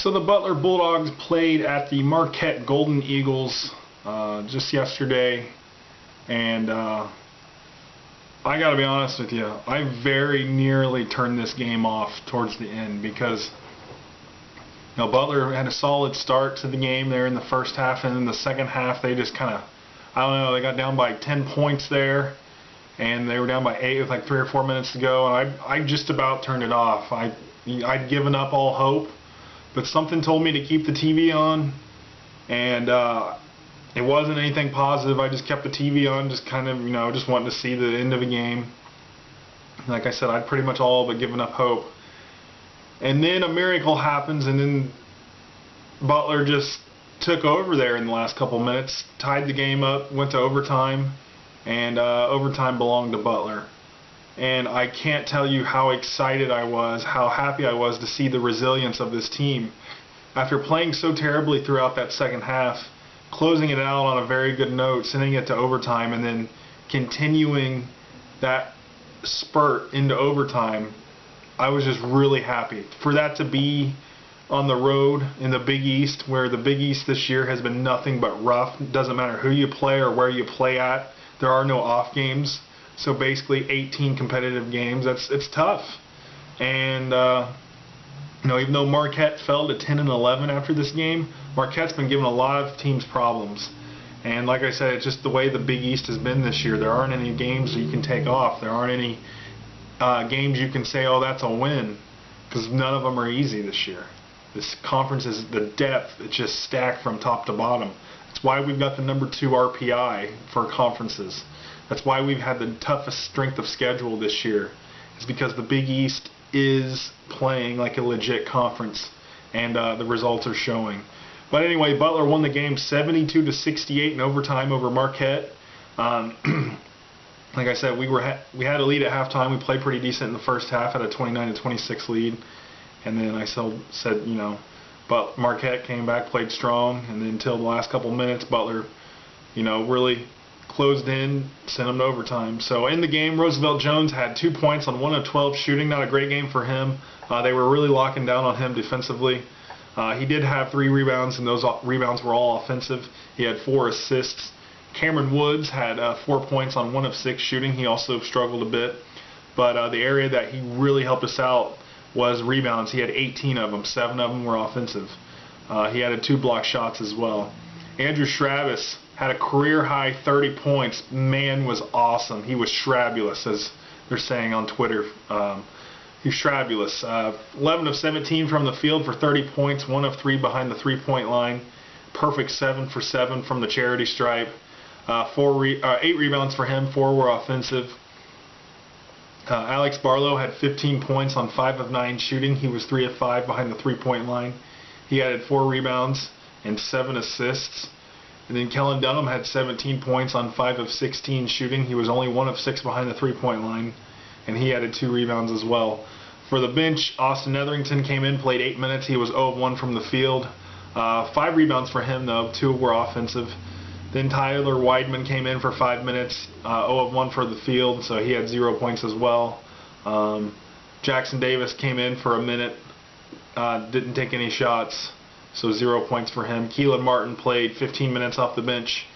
So the Butler Bulldogs played at the Marquette Golden Eagles just yesterday, and I gotta be honest with you, I very nearly turned this game off towards the end because Butler had a solid start to the game there in the first half, and in the second half they just kind of, I don't know, they got down by 10 points there, and they were down by 8 with like 3 or 4 minutes to go, and I just about turned it off. I'd given up all hope, but something told me to keep the TV on, and it wasn't anything positive. I just kept the TV on, just kind of, just wanting to see the end of the game. Like I said, I'd pretty much all but given up hope. And then a miracle happens, and then Butler just took over there in the last couple minutes, tied the game up, went to overtime, and overtime belonged to Butler. And I can't tell you how excited I was, how happy I was to see the resilience of this team. After playing so terribly throughout that second half, closing it out on a very good note, sending it to overtime, and then continuing that spurt into overtime, I was just really happy. For that to be on the road in the Big East, where the Big East this year has been nothing but rough. It doesn't matter who you play or where you play at. There are no off games. So basically 18 competitive games. It's tough. And even though Marquette fell to 10-11 after this game, Marquette's been giving a lot of teams problems. And like I said, it's just the way the Big East has been this year. There aren't any games that you can take off. There aren't any games you can say, oh, that's a win, because none of them are easy this year. This conference is the depth. It's just stacked from top to bottom. That's why we've got the #2 RPI for conferences. That's why we've had the toughest strength of schedule this year. It's because the Big East is playing like a legit conference, and the results are showing. But anyway, Butler won the game 72-68 in overtime over Marquette. Like I said, we had a lead at halftime. We played pretty decent in the first half at a 29-26 lead, and then I said, but Marquette came back, played strong, and then until the last couple minutes, Butler, really closed in, sent them to overtime. So in the game, Roosevelt Jones had 2 points on 1 of 12 shooting. Not a great game for him. They were really locking down on him defensively. He did have 3 rebounds, and those rebounds were all offensive. He had 4 assists. Cameron Woods had 4 points on 1 of 6 shooting. He also struggled a bit. But the area that he really helped us out was rebounds. He had 18 of them. 7 of them were offensive. He added 2 block shots as well. Andrew Shravis had a career-high 30 points. Man, was awesome. He was shrabulous, as they're saying on Twitter. He's shrabulous. 11 of 17 from the field for 30 points. 1 of 3 behind the three-point line. Perfect 7 for 7 from the charity stripe. 8 rebounds for him. 4 were offensive. Alex Barlow had 15 points on 5 of 9 shooting. He was 3 of 5 behind the three-point line. He added 4 rebounds and 7 assists. And then Kellen Dunham had 17 points on 5 of 16 shooting. He was only 1 of 6 behind the three-point line, and he added 2 rebounds as well. For the bench, Austin Etherington came in, played 8 minutes. He was 0 of 1 from the field. 5 rebounds for him, though. 2 were offensive. Then Tyler Weidman came in for 5 minutes, 0 of 1 for the field, so he had 0 points as well. Jackson Davis came in for a minute, didn't take any shots, so 0 points for him. Keelan Martin played 15 minutes off the bench,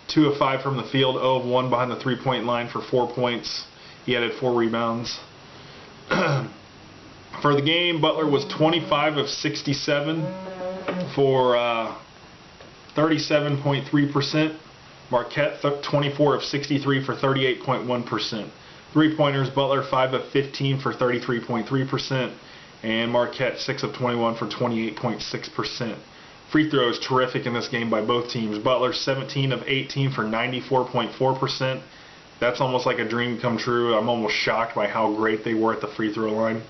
2 of 5 from the field, 0 of 1 behind the three-point line for 4 points. He added 4 rebounds. For the game, Butler was 25 of 67 for 37.3%. Marquette 24 of 63 for 38.1%. Three-pointers, Butler 5 of 15 for 33.3%. And Marquette 6 of 21 for 28.6%. Free throws terrific in this game by both teams. Butler 17 of 18 for 94.4%. That's almost like a dream come true. I'm almost shocked by how great they were at the free throw line,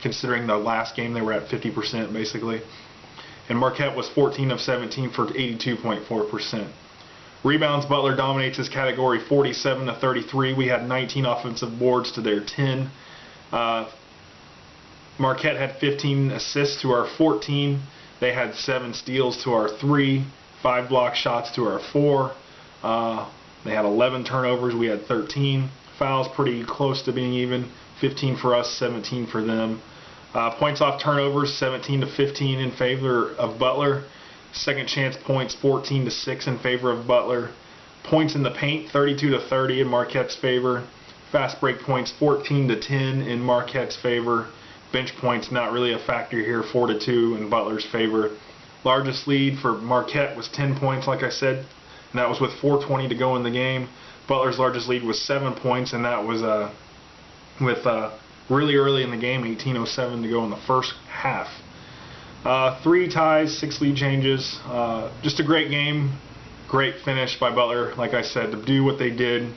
considering the last game they were at 50% basically. And Marquette was 14 of 17 for 82.4%. Rebounds, Butler dominates this category 47 to 33. We had 19 offensive boards to their 10. Marquette had 15 assists to our 14. They had 7 steals to our 3, 5 block shots to our 4. They had 11 turnovers. We had 13. Fouls pretty close to being even. 15 for us, 17 for them. Points off turnovers, 17-15 in favor of Butler. Second chance points, 14-6 in favor of Butler. Points in the paint, 32-30 in Marquette's favor. Fast break points, 14-10 in Marquette's favor. Bench points not really a factor here, 4-2 in Butler's favor. Largest lead for Marquette was 10 points, like I said, and that was with 4:20 to go in the game. Butler's largest lead was 7 points, and that was with really early in the game, 18:07 to go in the first half. 3 ties, 6 lead changes. Just a great game. Great finish by Butler, like I said, to do what they did.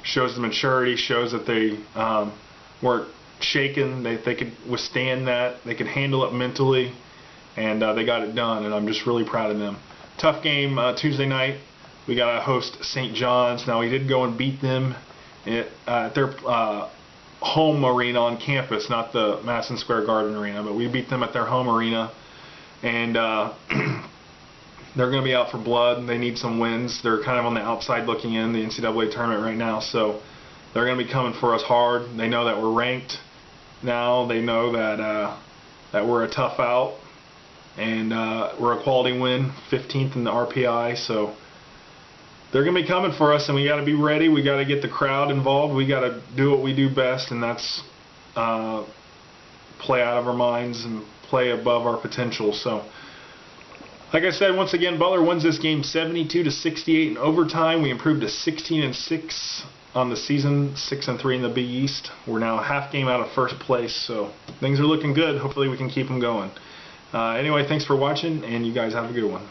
Shows the maturity, shows that they weren't shaken. They could withstand that. They could handle it mentally, and they got it done, and I'm just really proud of them. Tough game Tuesday night. We got to host St. John's. Now, we did go and beat them at their home arena on campus, not the Madison Square Garden arena, but we beat them at their home arena, and they're going to be out for blood. They need some wins. They're kind of on the outside looking in the NCAA tournament right now, so they're going to be coming for us hard. They know that we're ranked now. They know that we're a tough out, and we're a quality win, 15th in the RPI, so they're going to be coming for us, and we got to be ready. We got to get the crowd involved. We got to do what we do best, and that's play out of our minds and play above our potential. So, like I said, once again, Butler wins this game 72-68 in overtime. We improved to 16-6 on the season, 6-3 in the Big East. We're now a half game out of first place, so things are looking good. Hopefully we can keep them going. Anyway, thanks for watching, and you guys have a good one.